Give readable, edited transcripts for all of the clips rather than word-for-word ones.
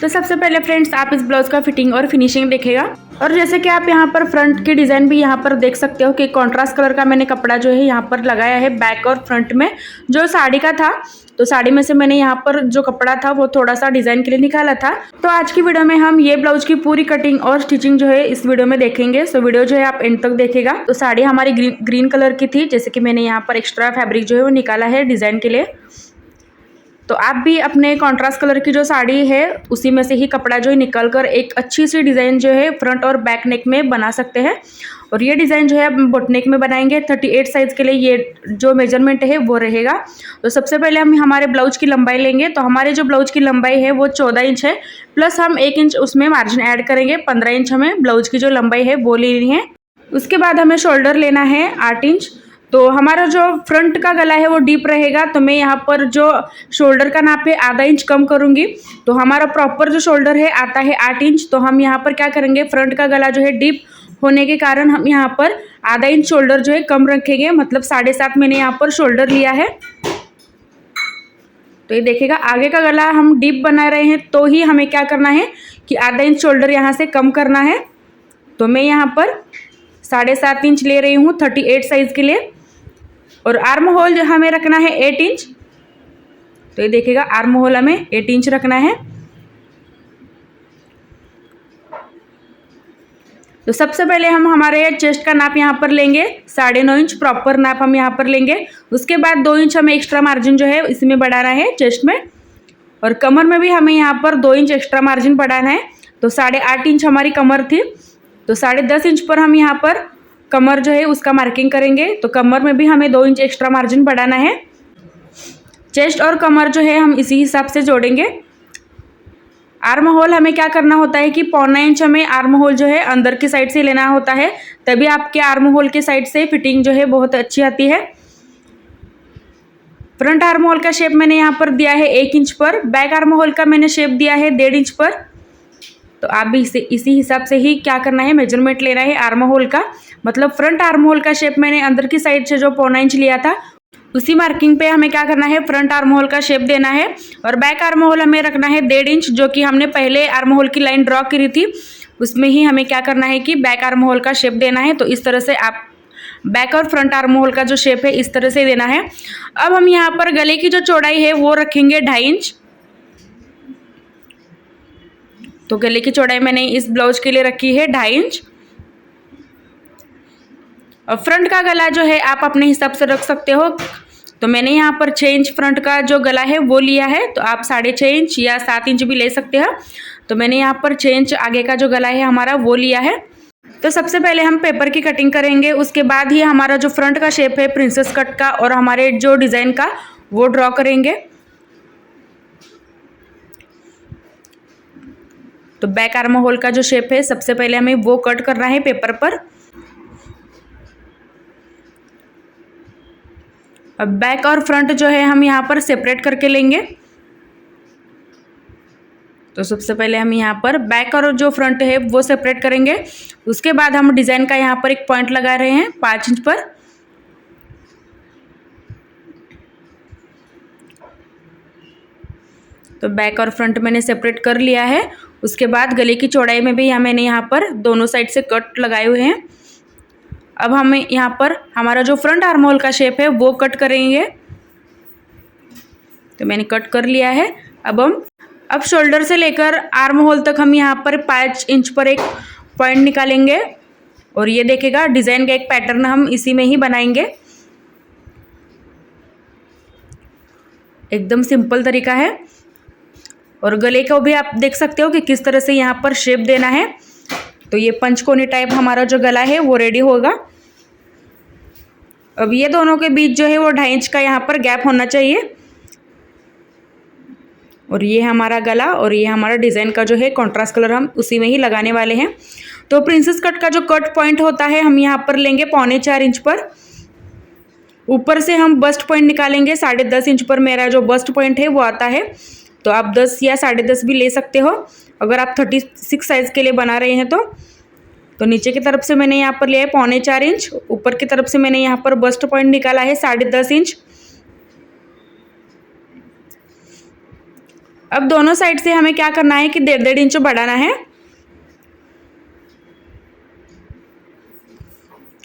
तो सबसे पहले फ्रेंड्स आप इस ब्लाउज का फिटिंग और फिनिशिंग देखेगा। और जैसे कि आप यहाँ पर फ्रंट की डिज़ाइन भी यहाँ पर देख सकते हो कि कॉन्ट्रास्ट कलर का मैंने कपड़ा जो है यहाँ पर लगाया है बैक और फ्रंट में जो साड़ी का था। तो साड़ी में से मैंने यहाँ पर जो कपड़ा था वो थोड़ा सा डिज़ाइन के लिए निकाला था। तो आज की वीडियो में हम ये ब्लाउज की पूरी कटिंग और स्टिचिंग जो है इस वीडियो में देखेंगे। सो वीडियो जो है आप एंड तक देखेगा। तो साड़ी हमारी ग्रीन कलर की थी, जैसे कि मैंने यहाँ पर एक्स्ट्रा फैब्रिक जो है वो निकाला है डिज़ाइन के लिए। तो आप भी अपने कॉन्ट्रास्ट कलर की जो साड़ी है उसी में से ही कपड़ा जो है निकल कर एक अच्छी सी डिज़ाइन जो है फ्रंट और बैक नेक में बना सकते हैं। और ये डिज़ाइन जो है आप बोट नेक में बनाएंगे। 38 साइज़ के लिए ये जो मेजरमेंट है वो रहेगा। तो सबसे पहले हम हमारे ब्लाउज की लंबाई लेंगे। तो हमारे जो ब्लाउज की लंबाई है वो 14 इंच है, प्लस हम 1 इंच उसमें मार्जिन ऐड करेंगे। 15 इंच हमें ब्लाउज की जो लंबाई है वो लेनी है। उसके बाद हमें शोल्डर लेना है 8 इंच। तो हमारा जो फ्रंट का गला है वो डीप रहेगा, तो मैं यहाँ पर जो शोल्डर का नाप है आधा इंच कम करूँगी। तो हमारा प्रॉपर जो शोल्डर है आता है 8 इंच। तो हम यहाँ पर क्या करेंगे, फ्रंट का गला जो है डीप होने के कारण हम यहाँ पर आधा इंच शोल्डर जो है कम रखेंगे, मतलब 7.5 मैंने यहाँ पर शोल्डर लिया है। तो ये देखिएगा आगे का गला हम डीप बना रहे हैं तो ही हमें क्या करना है कि आधा इंच शोल्डर यहाँ से कम करना है। तो मैं यहाँ पर 7.5 इंच ले रही हूँ 38 साइज़ के लिए। और आर्म होल जो हमें रखना है 8 इंच। तो ये देखिएगा आर्म होल हमें 8 इंच रखना है। तो सबसे पहले हम हमारे चेस्ट का नाप यहाँ पर लेंगे 9.5 इंच प्रॉपर नाप हम यहाँ पर लेंगे। उसके बाद 2 इंच हमें एक्स्ट्रा मार्जिन जो है इसमें बढ़ाना है चेस्ट में। और कमर में भी हमें यहाँ पर 2 इंच एक्स्ट्रा मार्जिन बढ़ाना है। तो 8.5 इंच हमारी कमर थी, तो 10.5 इंच पर हम यहाँ पर कमर जो है उसका मार्किंग करेंगे। तो कमर में भी हमें 2 इंच एक्स्ट्रा मार्जिन बढ़ाना है। चेस्ट और कमर जो है हम इसी हिसाब से जोड़ेंगे। आर्म होल हमें क्या करना होता है कि 0.25 इंच हमें आर्म होल जो है अंदर की साइड से लेना होता है, तभी आपके आर्म होल के साइड से फिटिंग जो है बहुत अच्छी आती है। फ्रंट आर्म होल का शेप मैंने यहाँ पर दिया है 1 इंच पर, बैक आर्म होल का मैंने शेप दिया है 1.5 इंच पर। तो आप भी इसी हिसाब से ही क्या करना है, मेजरमेंट लेना है आर्म होल का। मतलब फ्रंट आर्म होल का शेप मैंने अंदर की साइड से जो 0.25 इंच लिया था उसी मार्किंग पे हमें क्या करना है, फ्रंट आर्म होल का शेप देना है। और बैक आर्म होल हमें रखना है 1.5 इंच, जो कि हमने पहले आर्म होल की लाइन ड्रॉ करी थी उसमें ही हमें क्या करना है कि बैक आर्म होल का शेप देना है। तो इस तरह से आप बैक और फ्रंट आर्म होल का जो शेप है इस तरह से देना है। अब हम यहाँ पर गले की जो चौड़ाई है वो रखेंगे 2.5 इंच। तो गले की चौड़ाई मैंने इस ब्लाउज के लिए रखी है 2.5 इंच। और फ्रंट का गला जो है आप अपने हिसाब से रख सकते हो। तो मैंने यहाँ पर 6 इंच फ्रंट का जो गला है वो लिया है, तो आप 6.5 इंच या 7 इंच भी ले सकते हो। तो मैंने यहाँ पर 6 इंच आगे का जो गला है हमारा वो लिया है। तो सबसे पहले हम पेपर की कटिंग करेंगे, उसके बाद ही हमारा जो फ्रंट का शेप है प्रिंसेस कट का और हमारे जो डिज़ाइन का वो ड्रॉ करेंगे। तो बैक आर्म होल का जो शेप है सबसे पहले हमें वो कट करना है पेपर पर। अब बैक और फ्रंट जो है हम यहाँ पर सेपरेट करके लेंगे। तो सबसे पहले हम यहाँ पर बैक और जो फ्रंट है वो सेपरेट करेंगे। उसके बाद हम डिज़ाइन का यहाँ पर एक पॉइंट लगा रहे हैं 5 इंच पर। तो बैक और फ्रंट मैंने सेपरेट कर लिया है। उसके बाद गले की चौड़ाई में भी मैंने यहाँ पर दोनों साइड से कट लगाए हुए हैं। अब हमें यहाँ पर हमारा जो फ्रंट आर्म होल का शेप है वो कट करेंगे। तो मैंने कट कर लिया है। अब शोल्डर से लेकर आर्म होल तक हम यहाँ पर 5 इंच पर एक पॉइंट निकालेंगे। और ये देखेगा डिज़ाइन का एक पैटर्न हम इसी में ही बनाएंगे। एकदम सिंपल तरीका है। और गले को भी आप देख सकते हो कि किस तरह से यहाँ पर शेप देना है। तो ये पंचकोनी टाइप हमारा जो गला है वो रेडी होगा। अब ये दोनों के बीच जो है वो 2.5 इंच का यहाँ पर गैप होना चाहिए। और ये हमारा गला और ये हमारा डिज़ाइन का जो है कॉन्ट्रास्ट कलर हम उसी में ही लगाने वाले हैं। तो प्रिंसेस कट का जो कट पॉइंट होता है हम यहाँ पर लेंगे 3.25 इंच पर। ऊपर से हम बस्ट पॉइंट निकालेंगे 10.5 इंच पर। मेरा जो बस्ट पॉइंट है वो आता है, तो आप 10 या 10.5 भी ले सकते हो अगर आप 36 साइज़ के लिए बना रहे हैं। तो नीचे की तरफ से मैंने यहाँ पर लिया है 3.25 इंच, ऊपर की तरफ से मैंने यहाँ पर बस्ट पॉइंट निकाला है 10.5 इंच। अब दोनों साइड से हमें क्या करना है कि 1.5 इंच बढ़ाना है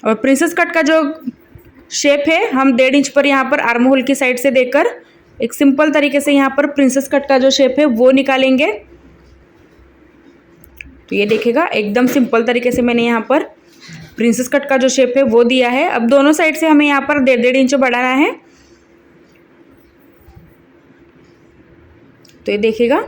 और प्रिंसेस कट का जो शेप है हम 1.5 इंच पर यहाँ पर आर्म होल की साइड से देकर एक सिंपल तरीके से यहाँ पर प्रिंसेस कट का जो शेप है वो निकालेंगे। तो ये देखिएगा एकदम सिंपल तरीके से मैंने यहाँ पर प्रिंसेस कट का जो शेप है वो दिया है। अब दोनों साइड से हमें यहाँ पर 1.5 इंच बढ़ाना है। तो ये देखिएगा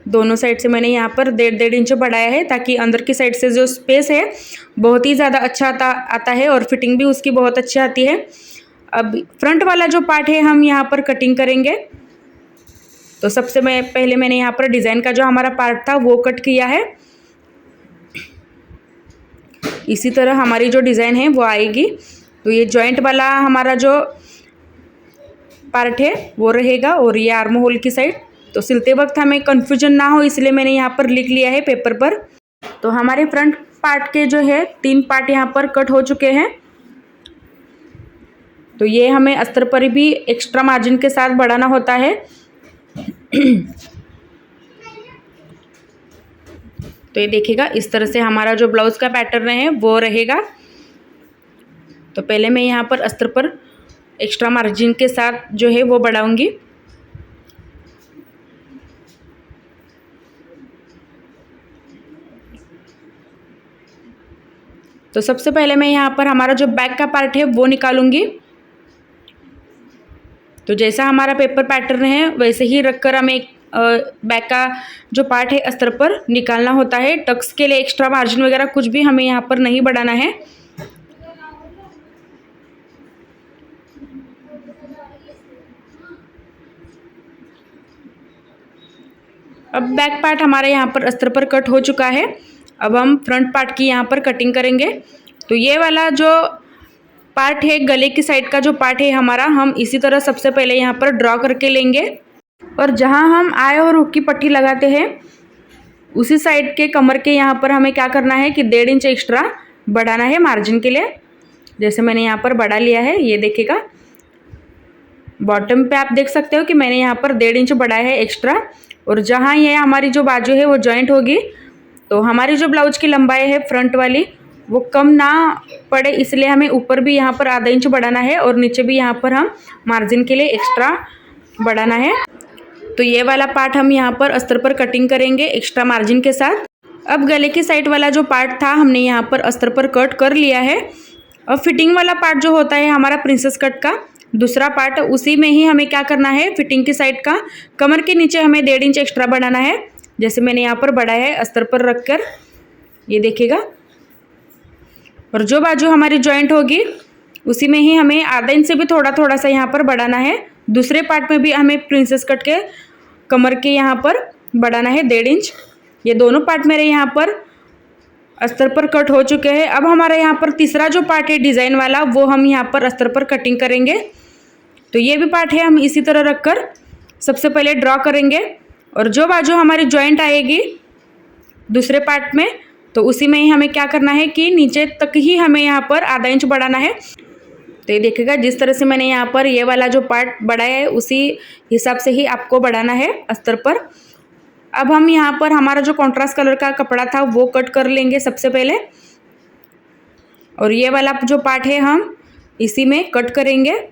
दोनों साइड से मैंने यहाँ पर 1.5 इंच बढ़ाया है ताकि अंदर की साइड से जो स्पेस है बहुत ही ज़्यादा अच्छा आता है और फिटिंग भी उसकी बहुत अच्छी आती है। अब फ्रंट वाला जो पार्ट है हम यहाँ पर कटिंग करेंगे। तो सबसे पहले मैंने यहाँ पर डिज़ाइन का जो हमारा पार्ट था वो कट किया है। इसी तरह हमारी जो डिज़ाइन है वो आएगी। तो ये जॉइंट वाला हमारा जो पार्ट है वो रहेगा और ये आर्म होल की साइड। तो सिलते वक्त हमें कन्फ्यूजन ना हो इसलिए मैंने यहाँ पर लिख लिया है पेपर पर। तो हमारे फ्रंट पार्ट के जो है 3 पार्ट यहाँ पर कट हो चुके हैं। तो ये हमें अस्तर पर भी एक्स्ट्रा मार्जिन के साथ बढ़ाना होता है। तो ये देखिएगा इस तरह से हमारा जो ब्लाउज़ का पैटर्न है वो रहेगा। तो पहले मैं यहाँ पर अस्तर पर एक्स्ट्रा मार्जिन के साथ जो है वो बढ़ाऊंगी। तो सबसे पहले मैं यहाँ पर हमारा जो बैक का पार्ट है वो निकालूंगी। तो जैसा हमारा पेपर पैटर्न है वैसे ही रखकर हमें बैक का जो पार्ट है अस्तर पर निकालना होता है। टक्स के लिए एक्स्ट्रा मार्जिन वगैरह कुछ भी हमें यहाँ पर नहीं बढ़ाना है। अब बैक पार्ट हमारा यहाँ पर अस्तर पर कट हो चुका है। अब हम फ्रंट पार्ट की यहाँ पर कटिंग करेंगे। तो ये वाला जो पार्ट है गले की साइड का जो पार्ट है हमारा हम इसी तरह सबसे पहले यहाँ पर ड्रॉ करके लेंगे और जहाँ हम आई और हुक की पट्टी लगाते हैं उसी साइड के कमर के यहाँ पर हमें क्या करना है कि 1.5 इंच एक्स्ट्रा बढ़ाना है मार्जिन के लिए। जैसे मैंने यहाँ पर बढ़ा लिया है, ये देखिएगा बॉटम पे आप देख सकते हो कि मैंने यहाँ पर 1.5 इंच बढ़ाया है एक्स्ट्रा। और जहाँ ये हमारी जो बाजू है वो जॉइंट होगी तो हमारी जो ब्लाउज की लंबाई है फ्रंट वाली वो कम ना पड़े इसलिए हमें ऊपर भी यहाँ पर आधा इंच बढ़ाना है और नीचे भी यहाँ पर हम मार्जिन के लिए एक्स्ट्रा बढ़ाना है। तो ये वाला पार्ट हम यहाँ पर अस्तर पर कटिंग करेंगे एक्स्ट्रा मार्जिन के साथ। अब गले की साइड वाला जो पार्ट था हमने यहाँ पर अस्तर पर कट कर लिया है। अब फिटिंग वाला पार्ट जो होता है हमारा प्रिंसेस कट का दूसरा पार्ट, उसी में ही हमें क्या करना है फिटिंग की साइड का कमर के नीचे हमें 1.5 इंच एक्स्ट्रा बढ़ाना है। जैसे मैंने यहाँ पर बढ़ाया है अस्तर पर रखकर, ये देखिएगा। और जो बाजू हमारी जॉइंट होगी उसी में ही हमें आधा इंच से भी थोड़ा सा यहाँ पर बढ़ाना है। दूसरे पार्ट में भी हमें प्रिंसेस कट के कमर के यहाँ पर बढ़ाना है 1.5 इंच। ये दोनों पार्ट मेरे यहाँ पर अस्तर पर कट हो चुके हैं। अब हमारा यहाँ पर तीसरा जो पार्ट है डिज़ाइन वाला वो हम यहाँ पर अस्तर पर कटिंग करेंगे। तो ये भी पार्ट है हम इसी तरह रखकर सबसे पहले ड्रॉ करेंगे और जो बाजू हमारी जॉइंट आएगी दूसरे पार्ट में तो उसी में ही हमें क्या करना है कि नीचे तक ही हमें यहाँ पर आधा इंच बढ़ाना है। तो ये देखिएगा जिस तरह से मैंने यहाँ पर ये वाला जो पार्ट बढ़ाया है उसी हिसाब से ही आपको बढ़ाना है अस्तर पर। अब हम यहाँ पर हमारा जो कॉन्ट्रास्ट कलर का कपड़ा था वो कट कर लेंगे सबसे पहले और ये वाला जो पार्ट है हम इसी में कट करेंगे।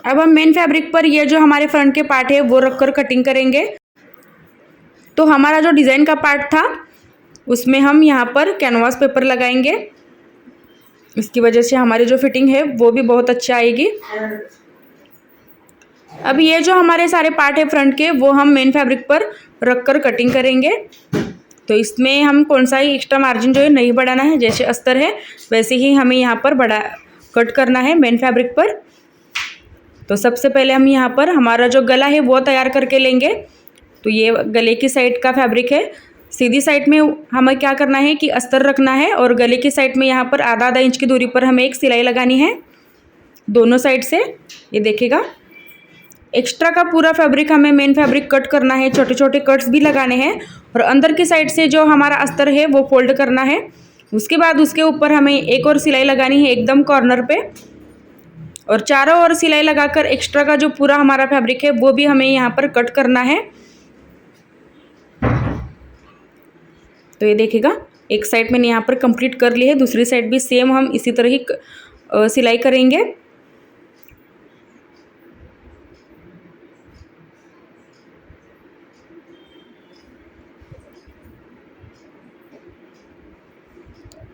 अब हम मेन फैब्रिक पर ये जो हमारे फ्रंट के पार्ट है वो रखकर कटिंग करेंगे। तो हमारा जो डिज़ाइन का पार्ट था उसमें हम यहाँ पर कैनवास पेपर लगाएंगे, इसकी वजह से हमारी जो फिटिंग है वो भी बहुत अच्छी आएगी। अब ये जो हमारे सारे पार्ट है फ्रंट के वो हम मेन फैब्रिक पर रखकर कटिंग करेंगे। तो इसमें हम कौन सा ही एक्स्ट्रा मार्जिन जो है नहीं बढ़ाना है, जैसे अस्तर है वैसे ही हमें यहाँ पर कट करना है मेन फैब्रिक पर। तो सबसे पहले हम यहाँ पर हमारा जो गला है वो तैयार करके लेंगे। तो ये गले की साइड का फैब्रिक है, सीधी साइड में हमें क्या करना है कि अस्तर रखना है और गले की साइड में यहाँ पर आधा इंच की दूरी पर हमें एक सिलाई लगानी है दोनों साइड से। ये देखिएगा एक्स्ट्रा का पूरा फैब्रिक हमें मेन फैब्रिक कट करना है, छोटे छोटे कट्स भी लगाने हैं और अंदर की साइड से जो हमारा अस्तर है वो फोल्ड करना है। उसके बाद उसके ऊपर हमें एक और सिलाई लगानी है एकदम कॉर्नर पे। और चारों ओर सिलाई लगाकर एक्स्ट्रा का जो पूरा हमारा फैब्रिक है वो भी हमें यहाँ पर कट करना है। तो ये देखिएगा, एक साइड मैंने यहाँ पर कंप्लीट कर ली है, दूसरी साइड भी सेम हम इसी तरह ही सिलाई करेंगे।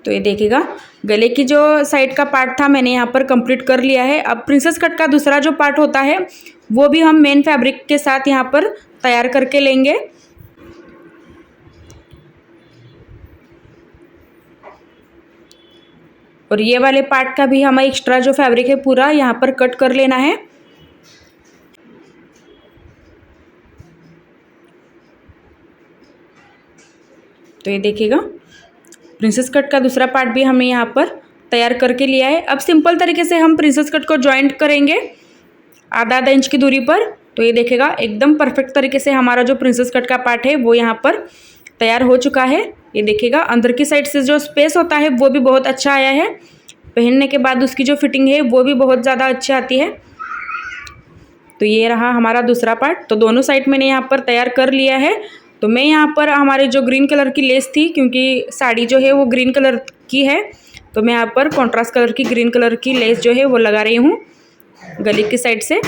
तो ये देखिएगा, गले की जो साइड का पार्ट था मैंने यहाँ पर कंप्लीट कर लिया है। अब प्रिंसेस कट का दूसरा जो पार्ट होता है वो भी हम मेन फैब्रिक के साथ यहाँ पर तैयार करके लेंगे। और ये वाले पार्ट का भी हमें एक्स्ट्रा जो फैब्रिक है पूरा यहाँ पर कट कर लेना है। तो ये देखिएगा, प्रिंसेस कट का दूसरा पार्ट भी हमने यहाँ पर तैयार करके लिया है। अब सिंपल तरीके से हम प्रिंसेस कट को जॉइंट करेंगे आधा इंच की दूरी पर। तो ये देखिएगा, एकदम परफेक्ट तरीके से हमारा जो प्रिंसेस कट का पार्ट है वो यहाँ पर तैयार हो चुका है। ये देखिएगा, अंदर की साइड से जो स्पेस होता है वो भी बहुत अच्छा आया है। पहनने के बाद उसकी जो फिटिंग है वो भी बहुत ज़्यादा अच्छी आती है। तो ये रहा हमारा दूसरा पार्ट। तो दोनों साइड मैंने यहाँ पर तैयार कर लिया है। तो मैं यहाँ पर हमारे जो ग्रीन कलर की लेस थी, क्योंकि साड़ी जो है वो ग्रीन कलर की है, तो मैं यहाँ पर कॉन्ट्रास्ट कलर की ग्रीन कलर की लेस जो है वो लगा रही हूँ गले की साइड से।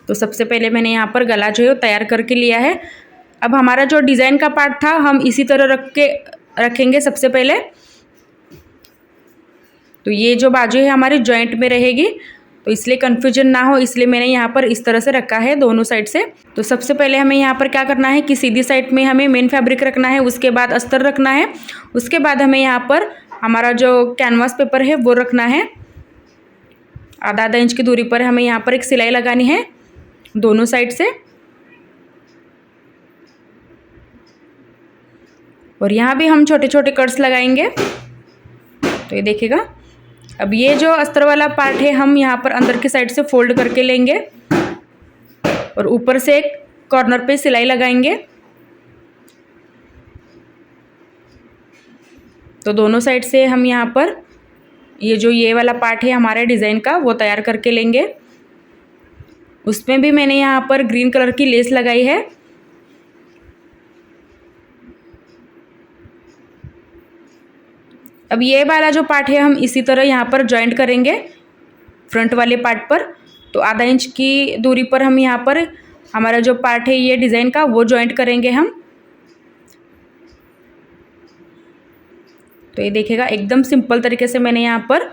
तो सबसे पहले मैंने यहाँ पर गला जो है वो तैयार करके लिया है। अब हमारा जो डिज़ाइन का पार्ट था हम इसी तरह रखेंगे सबसे पहले। तो ये जो बाजू है हमारी जॉइंट में रहेगी, तो इसलिए कन्फ्यूजन ना हो इसलिए मैंने यहाँ पर इस तरह से रखा है दोनों साइड से। तो सबसे पहले हमें यहाँ पर क्या करना है कि सीधी साइड में हमें मेन फैब्रिक रखना है, उसके बाद अस्तर रखना है, उसके बाद हमें यहाँ पर हमारा जो कैनवास पेपर है वो रखना है। आधा इंच की दूरी पर हमें यहाँ पर एक सिलाई लगानी है दोनों साइड से। और यहाँ भी हम छोटे छोटे कट्स लगाएंगे। तो ये देखिएगा, अब ये जो अस्तर वाला पार्ट है हम यहाँ पर अंदर की साइड से फोल्ड करके लेंगे और ऊपर से एक कॉर्नर पे सिलाई लगाएंगे। तो दोनों साइड से हम यहाँ पर ये वाला पार्ट है हमारे डिज़ाइन का वो तैयार करके लेंगे। उसमें भी मैंने यहाँ पर ग्रीन कलर की लेस लगाई है। अब ये वाला जो पार्ट है हम इसी तरह यहाँ पर जॉइंट करेंगे फ्रंट वाले पार्ट पर। तो आधा इंच की दूरी पर हम यहाँ पर हमारा जो पार्ट है ये डिज़ाइन का वो जॉइंट करेंगे हम। तो ये देखिएगा, एकदम सिंपल तरीके से मैंने यहाँ पर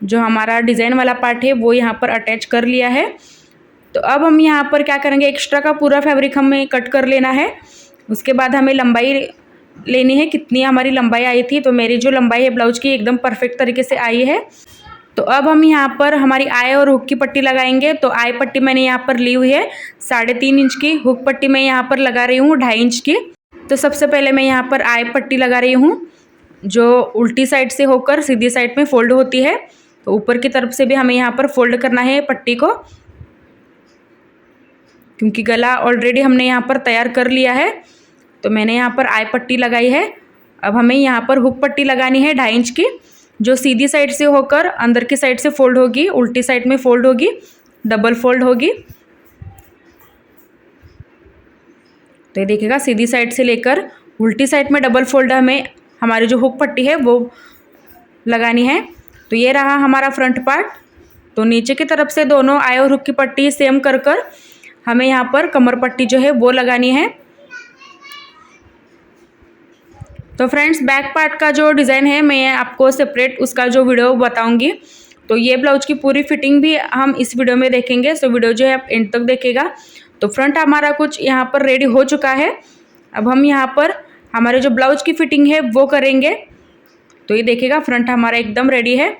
जो हमारा डिज़ाइन वाला पार्ट है वो यहाँ पर अटैच कर लिया है। तो अब हम यहाँ पर क्या करेंगे, एक्स्ट्रा का पूरा फैब्रिक हमें कट कर लेना है। उसके बाद हमें लंबाई लेनी है, कितनी हमारी लंबाई आई थी। तो मेरी जो लंबाई है ब्लाउज की एकदम परफेक्ट तरीके से आई है। तो अब हम यहाँ पर हमारी आई और हुक की पट्टी लगाएंगे। तो आई पट्टी मैंने यहाँ पर ली हुई है 3.5 इंच की, हुक पट्टी मैं यहाँ पर लगा रही हूँ 2.5 इंच की। तो सबसे पहले मैं यहाँ पर आई पट्टी लगा रही हूँ जो उल्टी साइड से होकर सीधी साइड में फोल्ड होती है। तो ऊपर की तरफ से भी हमें यहाँ पर फोल्ड करना है पट्टी को, क्योंकि गला ऑलरेडी हमने यहाँ पर तैयार कर लिया है। तो मैंने यहाँ पर आई पट्टी लगाई है। अब हमें यहाँ पर हुक पट्टी लगानी है 2.5 इंच की, जो सीधी साइड से होकर अंदर की साइड से फोल्ड होगी, उल्टी साइड में फोल्ड होगी, डबल फोल्ड होगी। तो ये देखिएगा, सीधी साइड से लेकर उल्टी साइड में डबल फोल्ड हमें हमारी जो हुक पट्टी है वो लगानी है। तो ये रहा हमारा फ्रंट पार्ट। तो नीचे की तरफ से दोनों आई और हुक की पट्टी सेम कर हमें यहाँ पर कमर पट्टी जो है वो लगानी है। तो फ्रेंड्स, बैक पार्ट का जो डिज़ाइन है मैं आपको सेपरेट उसका जो वीडियो बताऊंगी। तो ये ब्लाउज की पूरी फिटिंग भी हम इस वीडियो में देखेंगे। सो वीडियो जो है आप एंड तक देखिएगा। तो फ्रंट हमारा कुछ यहाँ पर रेडी हो चुका है। अब हम यहाँ पर हमारे जो ब्लाउज की फिटिंग है वो करेंगे। तो ये देखिएगा, फ्रंट हमारा एकदम रेडी है।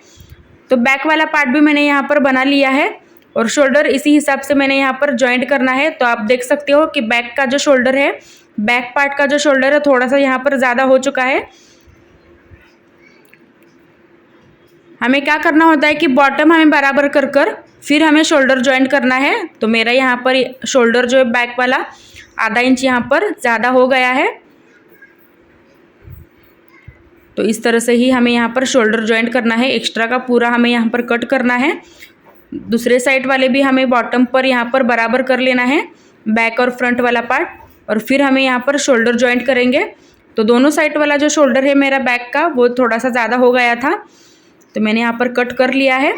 तो बैक वाला पार्ट भी मैंने यहाँ पर बना लिया है और शोल्डर इसी हिसाब से मैंने यहाँ पर जॉइंट करना है। तो आप देख सकते हो कि बैक का जो शोल्डर है, बैक पार्ट का जो शोल्डर है थोड़ा सा यहाँ पर ज़्यादा हो चुका है। हमें क्या करना होता है कि बॉटम हमें बराबर कर फिर हमें शोल्डर जॉइंट करना है। तो मेरा यहाँ पर शोल्डर जो है बैक वाला आधा इंच यहाँ पर ज़्यादा हो गया है। तो इस तरह से ही हमें यहाँ पर शोल्डर जॉइंट करना है। एक्स्ट्रा का पूरा हमें यहाँ पर कट करना है। दूसरे साइड वाले भी हमें बॉटम पर यहाँ पर बराबर कर लेना है, बैक और फ्रंट वाला पार्ट, और फिर हमें यहाँ पर शोल्डर जॉइंट करेंगे। तो दोनों साइड वाला जो शोल्डर है मेरा बैक का वो थोड़ा सा ज़्यादा हो गया था, तो मैंने यहाँ पर कट कर लिया है।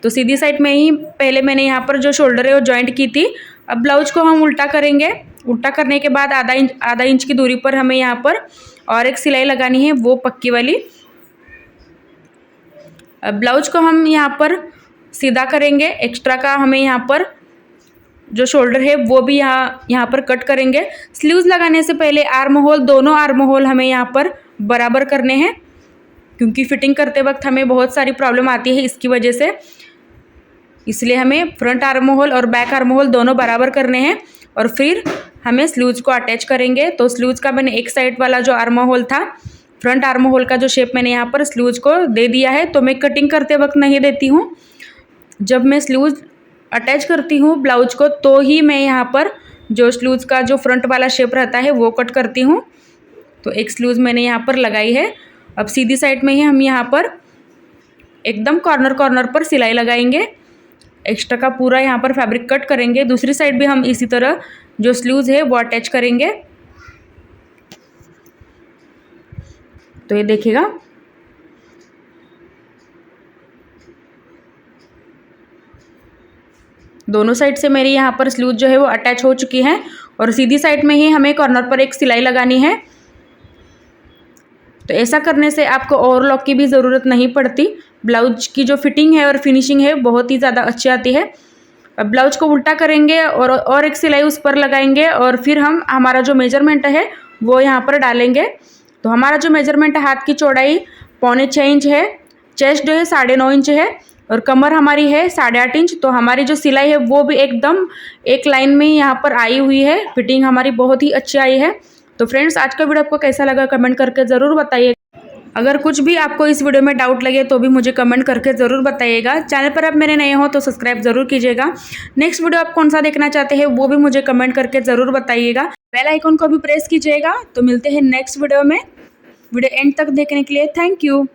तो सीधी साइड में ही पहले मैंने यहाँ पर जो शोल्डर है वो जॉइंट की थी। अब ब्लाउज को हम उल्टा करेंगे। उल्टा करने के बाद आधा इंच की दूरी पर हमें यहाँ पर और एक सिलाई लगानी है, वो पक्की वाली। अब ब्लाउज को हम यहाँ पर सीधा करेंगे। एक्स्ट्रा का हमें यहाँ पर जो शोल्डर है वो भी यहाँ पर कट करेंगे। स्लीव्स लगाने से पहले आर्म होल, दोनों आर्म होल हमें यहाँ पर बराबर करने हैं, क्योंकि फिटिंग करते वक्त हमें बहुत सारी प्रॉब्लम आती है इसकी वजह से। इसलिए हमें फ्रंट आर्म होल और बैक आर्म होल दोनों बराबर करने हैं, और फिर हमें स्लीव्स को अटैच करेंगे। तो स्लीव्स का मैंने एक साइड वाला जो आर्म होल था, फ्रंट आर्म होल का जो शेप मैंने यहाँ पर स्लीव्स को दे दिया है। तो मैं कटिंग करते वक्त नहीं देती हूँ, जब मैं स्लीव्स अटैच करती हूँ ब्लाउज को तो ही मैं यहाँ पर जो स्लीव्स का जो फ्रंट वाला शेप रहता है वो कट करती हूँ। तो एक स्लीव्स मैंने यहाँ पर लगाई है। अब सीधी साइड में ही हम यहाँ पर एकदम कॉर्नर पर सिलाई लगाएंगे। एक्स्ट्रा का पूरा यहाँ पर फैब्रिक कट करेंगे। दूसरी साइड भी हम इसी तरह जो स्लीव्स है वो अटैच करेंगे। तो ये देखिएगा, दोनों साइड से मेरी यहाँ पर स्लीव जो है वो अटैच हो चुकी है, और सीधी साइड में ही हमें कॉर्नर पर एक सिलाई लगानी है। तो ऐसा करने से आपको ओवरलॉक की भी ज़रूरत नहीं पड़ती। ब्लाउज की जो फिटिंग है और फिनिशिंग है बहुत ही ज़्यादा अच्छी आती है। अब ब्लाउज को उल्टा करेंगे और एक सिलाई उस पर लगाएंगे, और फिर हम हमारा जो मेजरमेंट है वो यहाँ पर डालेंगे। तो हमारा जो मेजरमेंट है, हाथ की चौड़ाई 5.25 इंच है, चेस्ट जो है 9.5 इंच है, और कमर हमारी है 8.5 इंच। तो हमारी जो सिलाई है वो भी एकदम एक लाइन में यहाँ पर आई हुई है। फिटिंग हमारी बहुत ही अच्छी आई है। तो फ्रेंड्स, आज का वीडियो आपको कैसा लगा कमेंट करके ज़रूर बताइए। अगर कुछ भी आपको इस वीडियो में डाउट लगे तो भी मुझे कमेंट करके ज़रूर बताइएगा। चैनल पर आप मेरे नए हो तो सब्सक्राइब ज़रूर कीजिएगा। नेक्स्ट वीडियो आप कौन सा देखना चाहते हैं वो भी मुझे कमेंट करके ज़रूर बताइएगा। बेल आइकन को भी प्रेस कीजिएगा। तो मिलते हैं नेक्स्ट वीडियो में। वीडियो एंड तक देखने के लिए थैंक यू।